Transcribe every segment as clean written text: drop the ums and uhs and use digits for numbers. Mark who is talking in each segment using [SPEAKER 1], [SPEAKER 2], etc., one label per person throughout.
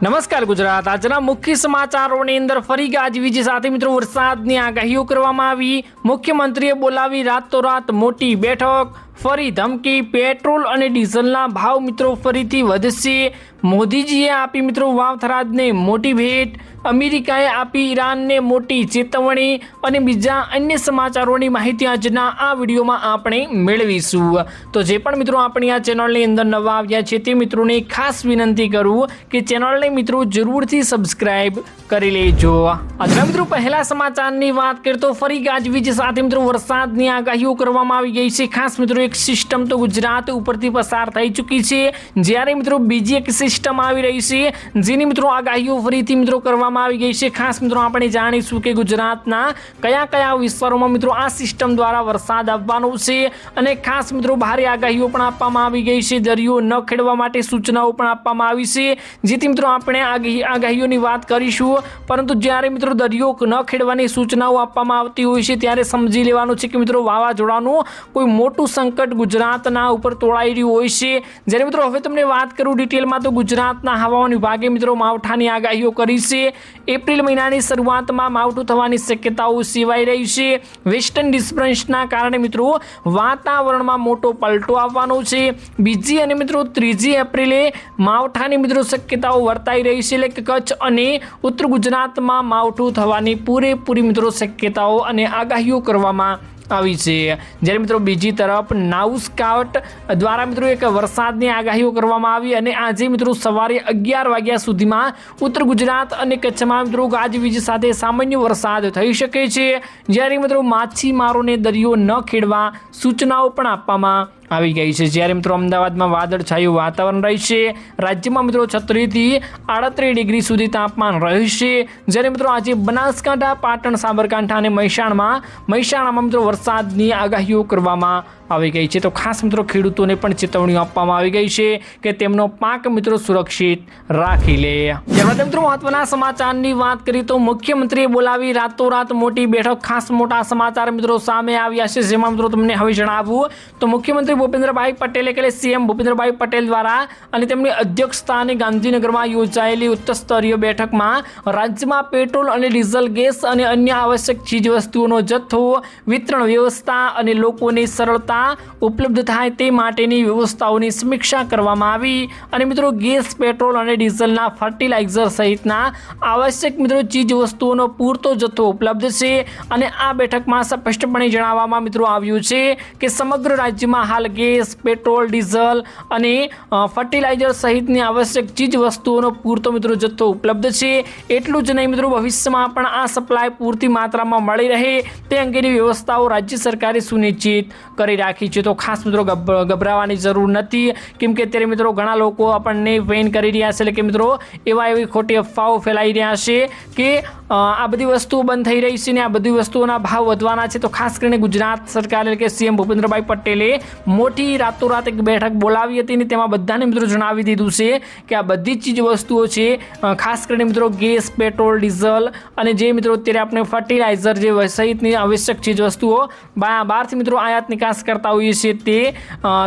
[SPEAKER 1] નમસ્કાર ગુજરાત, આજના મુખ્ય સમાચારોની અંદર ફરી ગાજવીજ સાથે મિત્રો વરસાદની આગાહીઓ કરવામાં આવી। મુખ્યમંત્રીએ બોલાવી રાતોરાત મોટી બેઠક, ફરી ધમકી, પેટ્રોલ અને ડીઝલના ભાવ મિત્રો ફરીથી વધશે। મોદીજીએ આપી મિત્રો વાવથરાજને મોટી ભેટ, અમેરિકાએ આપી ઈરાનને મોટી ચેતવણી અને બીજા અન્ય સમાચારોની માહિતી આજના આ વિડીયોમાં આપણે મેળવીશું। તો જે પણ મિત્રો આપણી આ ચેનલની અંદર નવા આવ્યા છે તે મિત્રોને ખાસ વિનંતી કરું કે ચેનલને મિત્રો જરૂરથી સબસ્ક્રાઇબ કરી લેજો। આજના મિત્રો પહેલા સમાચારની વાત કરીએ તો ફરી ગાજવીજ સાથે મિત્રો વરસાદની આગાહીઓ કરવામાં આવી ગઈ છે। ખાસ મિત્રો એક સિસ્ટમ તો ગુજરાત ઉપરથી પસાર થઈ ચૂકી છે, જ્યારે મિત્રો બીજી એક સિસ્ટમ આવી રહી છે જેની મિત્રો આગાહીઓ ફરીથી મિત્રો કરવામાં આવી ગઈ છે। ખાસ મિત્રો આપણે જાણીશું કે ગુજરાતના કયા કયા વિસ્તારોમાં મિત્રો આ સિસ્ટમ દ્વારા વરસાદ આવવાનો છે અને ખાસ મિત્રો ભારે આગાહીઓ પણ આપવામાં આવી ગઈ છે। દરિયો ન ખેડવા માટે સૂચનાઓ પણ આપવામાં આવી છે, જેથી મિત્રો આપણે આગાહીઓની વાત કરીશું, પરંતુ જ્યારે મિત્રો દરિયો ન ખેડવાની સૂચનાઓ આપવામાં આવતી હોય છે ત્યારે સમજી લેવાનું છે કે મિત્રો વાવાઝોડાનું કોઈ મોટું સંકટ ગુજરાતના ઉપર તોળાઈ રહ્યું હોય છે। જ્યારે મિત્રો હવે તમને વાત કરું ડિટેલમાં તો ગુજરાતના હવામાન વિભાગે મિત્રો માવઠાની આગાહીઓ કરી છે। એપ્રિલ મહિનાની શરૂઆતમાં માવઠું થવાની શક્યતાઓ સેવાઈ રહી છે। વેસ્ટર્ન ડિસ્ટર્બન્સના કારણે મિત્રો વાતાવરણમાં મોટો પલટો આવવાનો છે। બીજી અને મિત્રો 3 એપ્રિલે માવઠાની મિત્રો શક્યતાઓ વર્તાઈ રહી છે, એટલે કે કચ્છ અને ઉત્તર ગુજરાતમાં માવઠું થવાની પૂરેપૂરી મિત્રો શક્યતાઓ અને આગાહીઓ કરવામાં આવી છે। જ્યારે મિત્રો બીજી તરફ નાઉસ્કાઉટ દ્વારા મિત્રો એક વરસાદની આગાહીઓ કરવામાં આવી અને આજે મિત્રો સવારે 11 વાગ્યા સુધીમાં ઉત્તર ગુજરાત અને કચ્છમાં મિત્રો ગાજવીજ સાથે સામાન્ય વરસાદ થઈ શકે છે। જ્યારે મિત્રો માછીમારોને દરિયો ન ખેડવા સૂચનાઓ પણ આપવામાં આવી ગઈ છે। જ્યારે મિત્રો અમદાવાદમાં વાદળછાયું વાતાવરણ રહેશે। રાજ્યમાં મિત્રો 36 થી 38 ડિગ્રી સુધી તાપમાન રહેશે। જ્યારે મિત્રો આજે બનાસકાંઠા, પાટણ, સાબરકાંઠા અને મહેસાણામાં મિત્રો વરસાદની આગાહીઓ કરવામાં આવી ગઈ છે। તો ખાસ મિત્રો ખેડૂતોને પણ ચેતવણીઓ આપવામાં આવી ગઈ છે કે તેમનો પાક મિત્રો સુરક્ષિત રાખી લે। ત્યારબાદ મિત્રો મહત્વના સમાચારની વાત કરીએ તો મુખ્યમંત્રીએ બોલાવી રાતોરાત મોટી બેઠક। ખાસ મોટા સમાચાર મિત્રો સામે આવ્યા છે, જેમાં મિત્રો તમને હવે જણાવું તો મુખ્યમંત્રી ભૂપેન્દ્રભાઈ પટેલ એટલે સીએમ ભૂપેન્દ્રભાઈ પટેલ દ્વારા અને તેમની અધ્યક્ષસ્થાને ગાંધીનગરમાં યોજાયેલી ઉચ્ચસ્તરીય બેઠકમાં રાજ્યમાં પેટ્રોલ અને ડીઝલ, ગેસ અને અન્ય આવશ્યક ચીજવસ્તુઓનો જથ્થો, વિતરણ વ્યવસ્થા અને લોકોને સરળતા ઉપલબ્ધ થાય તે માટેની વ્યવસ્થાઓની સમીક્ષા કરવામાં આવી અને મિત્રો ગેસ, પેટ્રોલ અને ડીઝલના ફર્ટિલાઇઝર સહિતના આવશ્યક મિત્રો ચીજવસ્તુઓનો પૂરતો જથ્થો ઉપલબ્ધ છે। અને આ બેઠકમાં સ્પષ્ટપણે જણાવવામાં મિત્રો આવ્યું છે કે સમગ્ર રાજ્યમાં હાલ ગેસ, પેટ્રોલ, ડીઝલ અને ફર્ટિલાઇઝર સહિતની આવશ્યક ચીજવસ્તુઓનો પૂરતો મિત્રો જથ્થો ઉપલબ્ધ છે। એટલું જ નહીં મિત્રો ભવિષ્યમાં પણ આ સપ્લાય પૂરતી માત્રામાં મળી રહે તે અંગેની વ્યવસ્થાઓ રાજ્ય સરકારે સુનિશ્ચિત કરી રાખી છે। તો ખાસ મિત્રો ગભરાવાની જરૂર નથી, કેમ કે અત્યારે મિત્રો ઘણા લોકો આપણને વેન કરી રહ્યા છે, એટલે કે મિત્રો એવી ખોટી અફવાઓ ફેલાઈ રહ્યા છે કે આ બધી વસ્તુઓ બંધ થઈ રહી છે ને આ બધી વસ્તુઓના ભાવ વધવાના છે। તો ખાસ કરીને ગુજરાત સરકાર એટલે કે સીએમ ભૂપેન્દ્રભાઈ પટેલે મોટી રાતોરાત એક બેઠક બોલાવી હતી ને તેમાં બધાને મિત્રો જણાવી દીધું છે કે આ બધી ચીજ વસ્તુઓ છે, ખાસ કરીને મિત્રો ગેસ, પેટ્રોલ, ડીઝલ અને જે મિત્રો અત્યારે આપણે ફર્ટિલાઇઝર જે સહિતની આવશ્યક ચીજ વસ્તુઓ બહારથી મિત્રો આયાત નિકાસ કરતા હોઈએ છીએ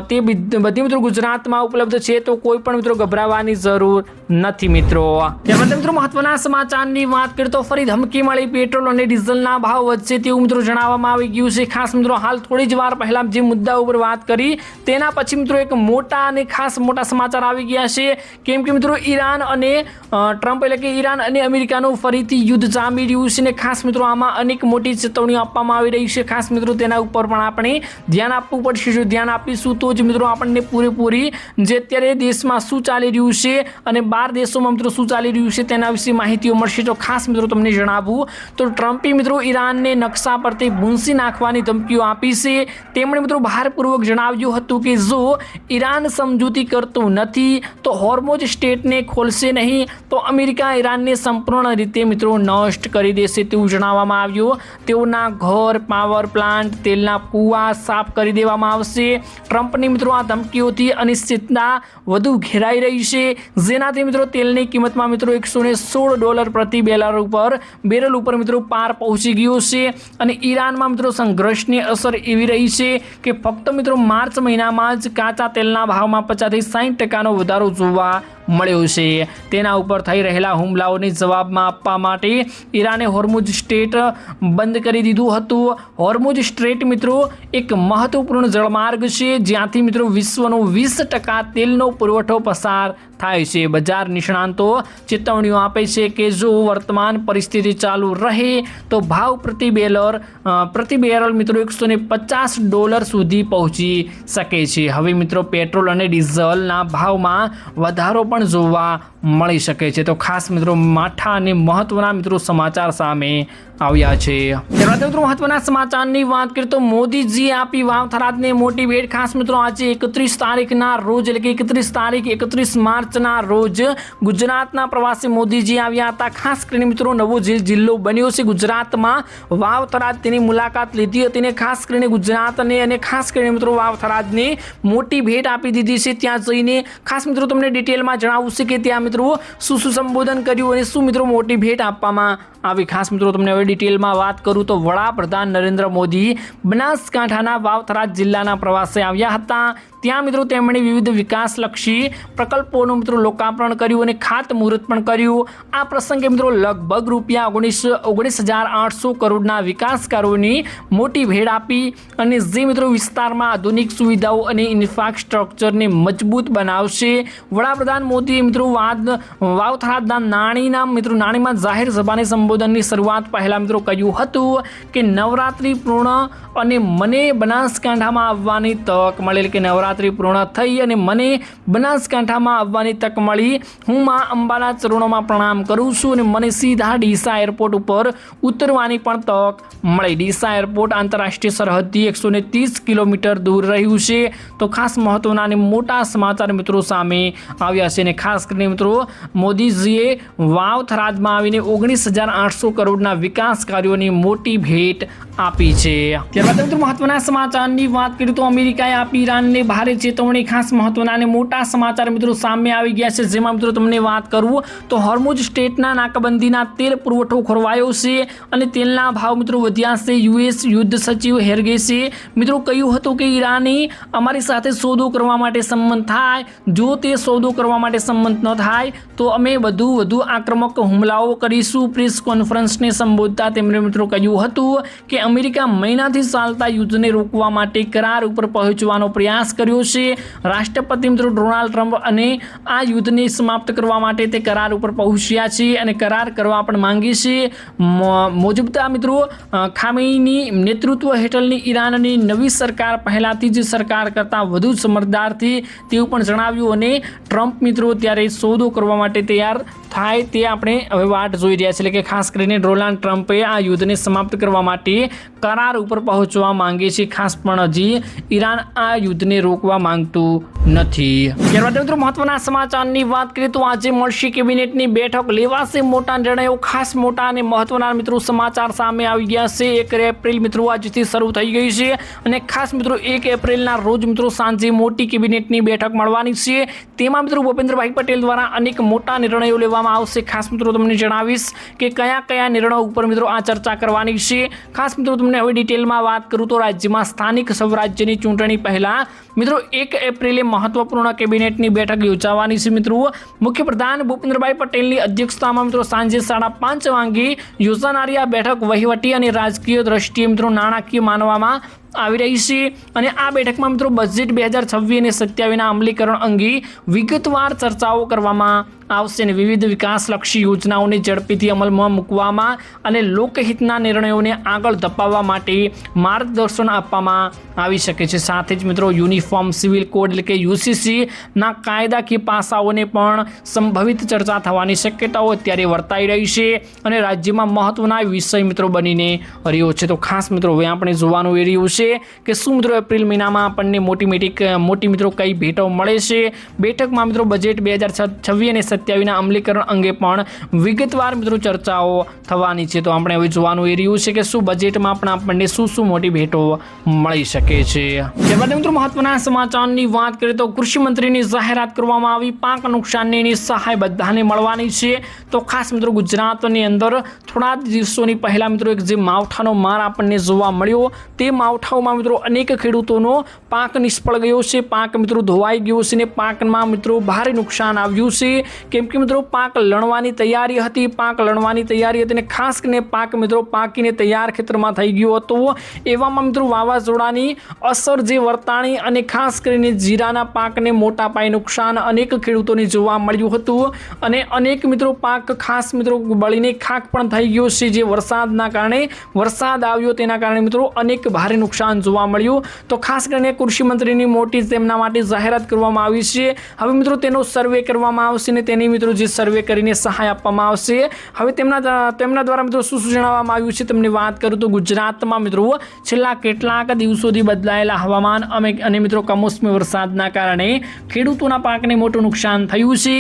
[SPEAKER 1] તે બધી મિત્રો ગુજરાતમાં ઉપલબ્ધ છે। તો કોઈ પણ મિત્રો ગભરાવાની જરૂર નથી મિત્રો। ત્યારબાદ મિત્રો મહત્વના સમાચારની વાત કરીએ તો ફરી ધમકી મળી, પેટ્રોલ અને ડીઝલના ભાવ વધશે તેવું મિત્રો જણાવવામાં આવી ગયું છે। ખાસ મિત્રો હાલ થોડી જ વાર પહેલા જે મુદ્દા ઉપર વાત કરી તેના પછી મિત્રો એક મોટા અને ખાસ મોટા સમાચાર આવી ગયા છે, કેમ કે મિત્રો ઈરાન અને ટ્રમ્પ એટલે કે ઈરાન અને અમેરિકાનું ફરીથી યુદ્ધ જામી રહ્યું છે ને ખાસ મિત્રો આમાં અનેક મોટી ચેતવણીઓ આપવામાં આવી રહી છે। ખાસ મિત્રો તેના ઉપર પણ આપણે ધ્યાન આપવું પડશે। જો ધ્યાન આપીશું તો જ મિત્રો આપણને પૂરેપૂરી જે અત્યારે દેશમાં શું ચાલી રહ્યું છે અને બહાર દેશોમાં મિત્રો શું ચાલી રહ્યું છે તેના વિશે માહિતીઓ મળશે। તો ખાસ મિત્રો તમને જણાવું તો ટ્રમ્પે મિત્રો ઈરાનને નકશા પરથી ભૂંસી નાખવાની ધમકીઓ આપી છે। તેમણે મિત્રો ભારપૂર્વક જણાવ્યું હતું કે જો ઈરાન સમજૂતી કરતું નથી તો હોર્મોઝ સ્ટેટને ખોલશે નહીં તો અમેરિકા ઈરાનને સંપૂર્ણ રીતે મિત્રો નષ્ટ કરી દેશે તેવું જણાવવામાં આવ્યું। તેઓના ઘર, પાવર પ્લાન્ટ, તેલના કૂવા સાફ કરી દેવામાં આવશે। ટ્રમ્પની મિત્રો આ ધમકીઓથી અનિશ્ચિતતા વધુ ઘેરાઈ રહી છે, જેનાથી મિત્રો તેલની કિંમતમાં મિત્રો $116 પ્રતિ બેરલ ઉપર મિત્રો પાર પહોંચી ગયો છે અને ઈરાનમાં મિત્રો સંઘર્ષની અસર એવી રહી છે કે ફક્ત મિત્રો માર્ચ મહિનામાં જ કાચા તેલના ભાવમાં 50 થી 60% વધારો જોવા મળ્યો છે। તેના ઉપર થઈ રહેલા હુમલાઓને જવાબમાં આપવા માટે ઈરાને હોર્મુઝ સ્ટ્રેટ બંધ કરી દીધું હતું। હોર્મુઝ સ્ટ્રેટ મિત્રો એક મહત્વપૂર્ણ જળમાર્ગ છે જ્યાંથી મિત્રો વિશ્વનો 20% તેલનો પુરવઠો પસાર થાય છે। બજાર નિષ્ણાંતો ચેતવણીઓ આપે છે કે જો વર્તમાન પરિસ્થિતિ ચાલુ રહે તો ભાવ પ્રતિ બેરલ મિત્રો $150 સુધી પહોંચી શકે છે। હવે મિત્રો પેટ્રોલ અને ડીઝલના ભાવમાં વધારો પણ જોવા મળી શકે છે। તો ખાસ મિત્રો માઠા અને મહત્વના મિત્રો સમાચાર સામે આવ્યા છે। ત્યારબાદ મિત્રો મહત્વના સમાચારની વાત કરીએ તો મોદીજીએ આપી વાવથરાદને મોટી ભેટ। ખાસ મિત્રો આજે 31 તારીખના રોજ એટલે કે 31 માર્ચના રોજ ગુજરાતના પ્રવાસે મોદીજી આવ્યા હતા। ખાસ કરીને મિત્રો નવો જે જિલ્લો બન્યો છે ગુજરાતમાં વાવથરાદ તેની મુલાકાત લીધી હતી અને ખાસ કરીને ગુજરાતને અને ખાસ કરીને મિત્રો વાવથરાદને મોટી ભેટ આપી દીધી છે। ત્યાં જઈને ખાસ મિત્રો તમને ડિટેલમાં જણાવું છે કે ત્યાં મિત્રો શું સંબોધન કર્યું અને શું મિત્રો મોટી ભેટ આપવામાં આવી। ખાસ મિત્રો તમને હવે ડિટેલમાં વાત કરું તો વડાપ્રધાન નરેન્દ્ર મોદી બનાસકાંઠાના વાવથરાદ જિલ્લાના પ્રવાસે આવ્યા હતા। ત્યાં મિત્રો તેમણે વિવિધ વિકાસલક્ષી પ્રકલ્પોનું મિત્રો લોકાર્પણ કર્યું અને ખાતમુહૂર્ત પણ કર્યું। આ પ્રસંગે મિત્રો લગભગ રૂપિયા 19,800 કરોડના વિકાસ કાર્યોની મોટી ભેટ આપી અને જે મિત્રો વિસ્તારમાં આધુનિક સુવિધાઓ અને ઇન્ફ્રાસ્ટ્રક્ચરને મજબૂત બનાવશે। વડાપ્રધાન મોદીએ મિત્રો વાવથરાદના નાણીમાં જાહેર સભાને સંબોધનની શરૂઆત પહેલા મિત્રો કહ્યું હતું કે નવરાત્રિ પૂર્ણ અને મને બનાસકાંઠામાં આવવાની તક મળે એટલે કે નવરાત્રિ પૂર્ણ થઈ અને મને બનાસકાંઠામાં આવવાની તક મળી। હું માં અંબાના ચરણોમાં પ્રણામ કરું છું અને મને સીધા ડીસા એરપોર્ટ ઉપર ઉતરવાની પણ તક મળી। ડીસા એરપોર્ટ આંતરરાષ્ટ્રીય સરહદથી 130 કિલોમીટર દૂર રહ્યું છે। તો ખાસ મહત્વના અને મોટા સમાચાર મિત્રો સામે આવ્યા છે અને ખાસ કરીને મિત્રો મોદીજીએ વાવથરાદમાં આવીને 19,800 કરોડના વિકાસ કાર્યોની મોટી ભેટ આપી છે। ત્યારબાદ મિત્રો મહત્વના સમાચારની વાત કરીએ તો અમેરિકાએ આપી ઈરાનને ભારે ચેતવણી। ખાસ મહત્વના અને મોટા સમાચાર મિત્રો સામે આવી ગયા છે જેમાં મિત્રો તમને વાત કરું તો હોર્મુઝ સ્ટ્રેટના નાકાબંધીના તેલ પુરવઠો ખોરવાયો છે અને તેલના ભાવ મિત્રો વધ્યા છે। યુએસ યુદ્ધ સચિવ હેરગેસે મિત્રો કહ્યું હતું કે ઈરાને અમારી સાથે સોદો કરવા માટે સંમત થાય, જો તે સોદો કરવા માટે સંમત ન થાય તો અમે વધુ આક્રમક હુમલાઓ કરીશું। પ્રેસ કોન્ફરન્સને સંબોધતા તેમણે મિત્રો કહ્યું હતું કે અમેરિકા મહિનાથી ચાલતા યુદ્ધને રોકવા માટે કરાર ઉપર પહોંચવાનો પ્રયાસ કર્યો છે। રાષ્ટ્રપતિ મિત્રો ડોનાલ્ડ ટ્રમ્પ અને આ યુદ્ધને સમાપ્ત કરવા માટે તે કરાર ઉપર પહોંચ્યા છે અને કરાર કરવા પણ માંગે છે। મોજૂદા મિત્રો ખામેઈની નેતૃત્વ હેઠળની ઈરાનની નવી સરકાર પહેલાથી જ સરકાર કરતાં વધુ સમજદારથી તેવું પણ જણાવ્યું અને ટ્રમ્પ મિત્રો ત્યારે સોદો કરવા માટે તૈયાર થાય તે આપણે હવે વાટ જોઈ રહ્યા છીએ। એટલે કે ખાસ કરીને ડોનાલ્ડ ટ્રમ્પે આ યુદ્ધને સમાપ્ત કરવા માટે કરાર ઉપર પહોંચવા માંગે છે। ખાસ પણ હજી ઈરાન આ યુદ્ધને રોકવા માંગતું નથી। ત્યારબાદ મિત્રો મહત્વના સમાચારની વાત કરીએ તો આજે મળશે કેબિનેટની બેઠક, લેવાશે મોટા નિર્ણયો। ખાસ મોટા અને મહત્વના મિત્રો સમાચાર સામે આવી ગયા છે। 1 એપ્રિલ મિત્રો આજથી શરૂ થઈ ગઈ છે અને ખાસ મિત્રો 1 એપ્રિલના રોજ મિત્રો સાંજે મોટી કેબિનેટની બેઠક મળવાની છે। તેમાં મિત્રો ભૂપેન્દ્રભાઈ પટેલ દ્વારા અનેક મોટા નિર્ણયો લેવામાં આવશે। ખાસ મિત્રો તમને જણાવીશ કે કયા નિર્ણયો ઉપર મિત્રો આ ચર્ચા કરવાની છે। ખાસ મિત્રો તમને હવે ડિટેલમાં વાત કરું તો રાજ્યમાં સ્થાનિક સ્વરાજ્યની ચૂંટણી પહેલા મિત્રો 1 એપ્રિલે મહત્વપૂર્ણ કેબિનેટની બેઠક યોજાવાની છે। મિત્રો મુખ્યપ્રધાન ભૂપેન્દ્રભાઈ પટેલની અધ્યક્ષતામાં મિત્રો સાંજે 5:30 વાગે યોજાનારી આ બેઠક વહીવટી અને રાજકીય દ્રષ્ટિએ મિત્રો નાણાકીય માનવામાં આવી રહી છે અને આ બેઠકમાં મિત્રો બજેટ 2026 અને 27ના અમલીકરણ અંગે વિગતવાર ચર્ચાઓ કરવામાં આવશે અને વિવિધ વિકાસલક્ષી યોજનાઓને ઝડપીથી અમલમાં મૂકવામાં અને લોકહિતના નિર્ણયોને આગળ ધપાવવા માટે માર્ગદર્શન આપવામાં આવી શકે છે। સાથે જ મિત્રો યુનિફોર્મ સિવિલ કોડ એટલે કે યુસીસી ના કાયદાકીય પાસાઓને પણ સંભવિત ચર્ચા થવાની શક્યતાઓ અત્યારે વર્તાઈ રહી છે અને રાજ્યમાં મહત્વના વિષય મિત્રો બનીને રહ્યો છે। તો ખાસ મિત્રો હવે આપણે જોવાનું એ રહ્યું છે કે શું મિત્રો એપ્રિલ મહિનામાં આપણને મોટી મિત્રો કઈ ભેટો મળે છે। બેઠકમાં મિત્રો બજેટ 2026 અને 27ના અમલીકરણ અંગે પણ વિગતવાર મિત્રો ચર્ચાઓ થવાની છે। તો આપણે હવે જોવાનું એ રહ્યું છે કે શું બજેટમાં પણ આપણને શું મોટી ભેટો મળી શકે છે। ત્યારબાદ મિત્રો મહત્વના સમાચારની વાત કરીએ તો કૃષિ મંત્રીની જાહેરાત કરવામાં આવી। પાક નુકસાનની સહાય બધાને મળવાની છે। તો ખાસ મિત્રો ગુજરાતની અંદર થોડા દિવસોની પહેલા મિત્રો એક જે માવઠાનો માર આપણને જોવા મળ્યો તે માવઠા બેઠાઓમાં મિત્રો અનેક ખેડૂતોનો પાક નિષ્ફળ ગયો છે, પાક મિત્રો ધોવાઈ ગયો છે ને પાકમાં મિત્રો ભારે નુકસાન આવ્યું છે, કેમ કે મિત્રો પાક લણવાની તૈયારી હતી અને ખાસ કરીને પાક મિત્રો પાકીને તૈયાર ખેતરમાં થઈ ગયો હતો। એવામાં મિત્રો વાવાઝોડાની અસર જે વર્તાણી અને ખાસ કરીને જીરાના પાકને મોટા પાયે નુકસાન અનેક ખેડૂતોને જોવા મળ્યું હતું અને અનેક મિત્રો પાક ખાસ મિત્રો બળીને ખાક પણ થઈ ગયો છે। જે વરસાદના કારણે વરસાદ આવ્યો તેના કારણે મિત્રો અનેક ભારે નુકસાન જોવા મળ્યું। તો ખાસ કરીને કૃષિ મંત્રીની મોટી તેમના માટે જાહેરાત કરવામાં આવી છે। હવે મિત્રો તેનો સર્વે કરવામાં આવશે અને તેની મિત્રો જે સર્વે કરીને સહાય આપવામાં આવશે। હવે તેમના દ્વારા મિત્રો શું જણાવવામાં આવ્યું છે તમને વાત કરું તો ગુજરાતમાં મિત્રો છેલ્લા કેટલાક દિવસોથી બદલાયેલા હવામાન અને મિત્રો કમોસમી વરસાદના કારણે ખેડૂતોના પાકને મોટું નુકસાન થયું છે।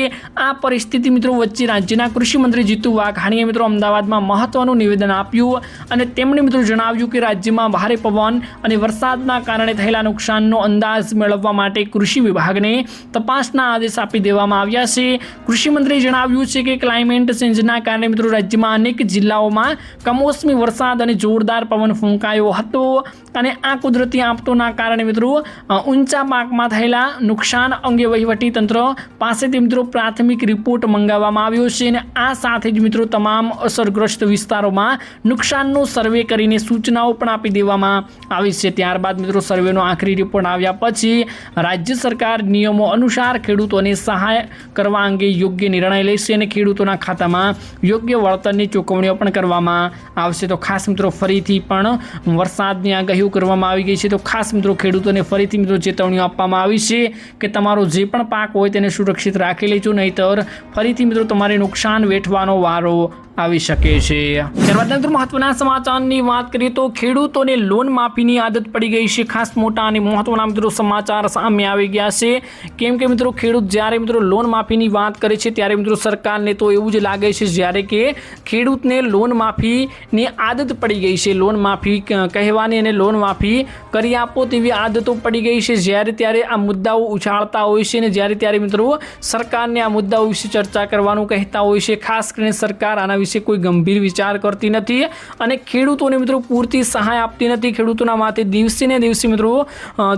[SPEAKER 1] આ પરિસ્થિતિ મિત્રો વચ્ચે રાજ્યના કૃષિ મંત્રી જીતુ વાઘાણીએ મિત્રો અમદાવાદમાં મહત્વનું નિવેદન આપ્યું અને તેમણે મિત્રો જણાવ્યું કે રાજ્યમાં ભારે પવન અને વરસાદના કારણે થયેલા નુકસાનનો અંદાજ મેળવવા માટે કૃષિ વિભાગને તપાસના આદેશ આપી દેવામાં આવ્યા છે। કૃષિ મંત્રીએ જણાવ્યું છે કે ક્લાઇમેટ ચેન્જના કારણે મિત્રો રાજ્યમાં અનેક જિલ્લાઓમાં કમોસમી વરસાદ અને જોરદાર પવન ફૂંકાયો હતો અને આ કુદરતી આફતોના કારણે મિત્રો ઊંચા પાકમાં થયેલા નુકસાન અંગે વહીવટી તંત્ર પાસેથી મિત્રો પ્રાથમિક રિપોર્ટ મંગાવવામાં આવ્યો છે અને આ સાથે જ મિત્રો તમામ અસરગ્રસ્ત વિસ્તારોમાં નુકસાનનો સર્વે કરીને સૂચનાઓ પણ આપી દેવામાં આવી છે। ત્યારબાદ મિત્રો સર્વેનો આખરી રિપોર્ટ આવ્યા પછી રાજ્ય સરકાર નિયમો અનુસાર ખેડૂતોને સહાય કરવા અંગે યોગ્ય નિર્ણય લેશે અને ખેડૂતોના ખાતામાં યોગ્ય વળતરની ચૂકવણીઓ પણ કરવામાં આવશે। તો ખાસ મિત્રો ફરીથી પણ વરસાદની આગાહીઓ કરવામાં આવી ગઈ છે। તો ખાસ મિત્રો ખેડૂતોને ફરીથી મિત્રો ચેતવણીઓ આપવામાં આવી છે કે તમારો જે પણ પાક હોય તેને સુરક્ષિત રાખી લેજો, નહીંતર ફરીથી મિત્રો તમારે નુકસાન વેઠવાનો વારો આવી શકે છે। ત્યારબાદ મિત્રો મહત્વના સમાચારની વાત કરીએ તો ખેડૂતોને લોન માફીની આદત પડી ગઈ છે। ખાસ મોટા અને મહત્વના મિત્રો સમાચાર સામે આવી ગયા છે, કેમ કે મિત્રો ખેડૂત જ્યારે મિત્રો લોન માફીની વાત કરે છે ત્યારે મિત્રો સરકારને તો એવું જ લાગે છે જ્યારે કે ખેડૂતને લોન માફીની આદત પડી ગઈ છે, લોન માફી કહેવાની અને લોન માફી કરી આપો તેવી આદતો પડી ગઈ છે। જ્યારે ત્યારે આ મુદ્દાઓ ઉછાળતા હોય છે અને જ્યારે ત્યારે મિત્રો સરકારને આ મુદ્દાઓ વિશે ચર્ચા કરવાનું કહેતા હોય છે, ખાસ કરીને સરકાર આના વિશે કોઈ ગંભીર વિચાર કરતી નથી અને ખેડૂતોને મિત્રો પૂરતી સહાય આપતી નથી। ખેડૂતોના માથે દિવસે ને દિવસે મિત્રો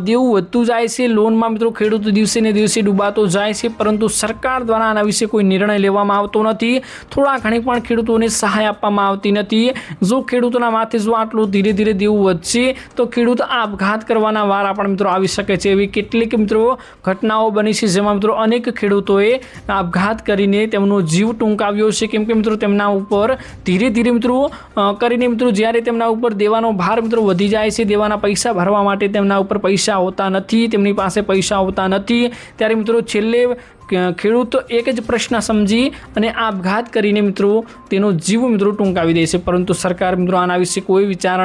[SPEAKER 1] દેવું વધતું જાય છે, લોનમાં મિત્રો ખેડૂત દિવસે ને દિવસે ડૂબાતો જાય છે, પરંતુ સરકાર દ્વારા આના વિશે કોઈ નિર્ણય લેવામાં આવતો નથી। થોડા ઘણી પણ ખેડૂતોને સહાય આપવામાં આવતી નથી। જો ખેડૂતોના માથે જો આટલું ધીરે ધીરે દેવું વધશે તો ખેડૂત આપઘાત કરવાના વારા પણ મિત્રો આવી શકે છે। એવી કેટલીક મિત્રો ઘટનાઓ બની છે જેમાં મિત્રો અનેક ખેડૂતોએ આપઘાત કરીને તેમનો જીવ ટૂંકાવ્યો છે, કેમ કે મિત્રો તેમના ઉપર ધીરે ધીરે મિત્રો કરીને મિત્રો જ્યારે તેમના ઉપર દેવાનો ભાર મિત્રો વધી જાય છે, દેવાના પૈસા ભરવા માટે તેમના ઉપર પૈસા હોતા નથી, તેમની પાસે પૈસા હોતા નથી, ત્યારે મિત્રો છેલ્લે ખેડૂત એક જ પ્રશ્ન સમજી અને આપઘાત કરીને મિત્રો તેનો જીવ મિત્રો ટૂંકાવી દે છે, પરંતુ સરકાર મિત્રો આના વિશે કોઈ વિચાર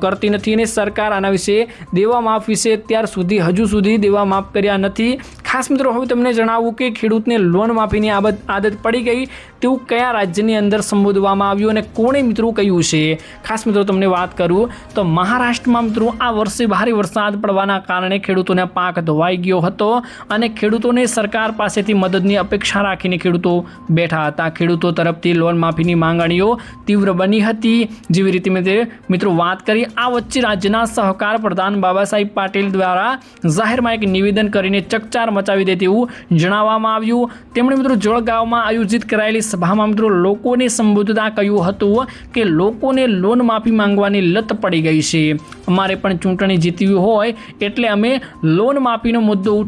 [SPEAKER 1] કરતી નથી અને સરકાર આના વિશે દેવા માફ વિશે અત્યાર સુધી હજુ સુધી દેવા માફ કર્યા નથી। ખાસ મિત્રો હવે તમને જણાવું કે ખેડૂતને લોન માફીની આદત પડી ગઈ તેવું કયા રાજ્યની અંદર સંબોધવામાં આવ્યું અને કોણે મિત્રો કહ્યું છે। ખાસ મિત્રો તમને વાત કરું તો મહારાષ્ટ્રમાં મિત્રો આ વર્ષે ભારે વરસાદ પડવાના કારણે ખેડૂતોને પાક ધોવાઈ ગયો હતો અને ખેડૂતોને સરકાર પાસેથી મદદની અપેક્ષા રાખીને ખેડૂતો બેઠા હતા। ખેડૂતો તરફથી લોન માફીની માંગણીઓ તીવ્ર બની હતી, જેવી રીતે મેં મિત્રો વાત કરી। આ વચ્ચે રાજ્યના સહકાર પ્રધાન બાબા સાહેબ પાટીલ દ્વારા જાહેરમાં એક નિવેદન કરીને ચકચાર મચાવી દે તેવું જણાવવામાં આવ્યું। તેમણે મિત્રો જળગાંવમાં આયોજિત કરાયેલી સભામાં મિત્રો લોકોને સંબોધતા કહ્યું હતું કે લોકોને લોન માફી માંગવાની લત પડી ગઈ છે, અમારે પણ ચૂંટણી જીતવી હોય એટલે અમે લોન માફીનો મુદ્દો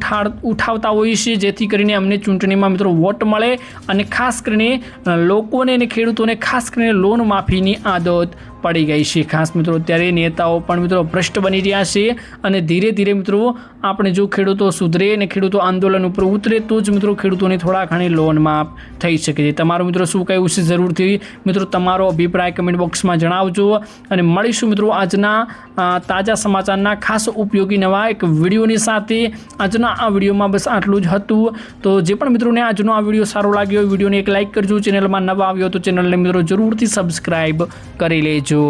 [SPEAKER 1] ઉઠાવતા હોઈએ છીએ, જેથી કરીને અમને ચૂંટણીમાં મિત્રો વોટ મળે અને ખાસ કરીને લોકોને અને ખેડૂતોને ખાસ કરીને લોન માફીની આદત પડી ગઈ છે। ખાસ મિત્રો અત્યારે નેતાઓ પણ મિત્રો ભ્રષ્ટ બની રહ્યા છે અને ધીરે ધીરે મિત્રો આપણે જો ખેડૂતો સુધરે અને ખેડૂતો આંદોલન ઉપર ઉતરે તો જ મિત્રો ખેડૂતોને થોડા ઘણી લોન માફ થઈ શકે છે। તમારું મિત્રો શું કહેવું છે જરૂરથી મિત્રો તમારો અભિપ્રાય કમેન્ટ બોક્સમાં જણાવજો અને મળીશું મિત્રો આજના તાજા સમાચારના ખાસ ઉપયોગી નવા એક વિડીયોની સાથે। આજના આ વિડીયોમાં બસ આટલું જ હતું। તો જે પણ મિત્રોને આજનો આ વિડીયો સારો લાગ્યો હોય વિડીયોને એક લાઇક કરજો, ચેનલમાં નવા આવ્યો તો ચેનલને મિત્રો જરૂરથી સબસ્ક્રાઈબ કરી લેજો।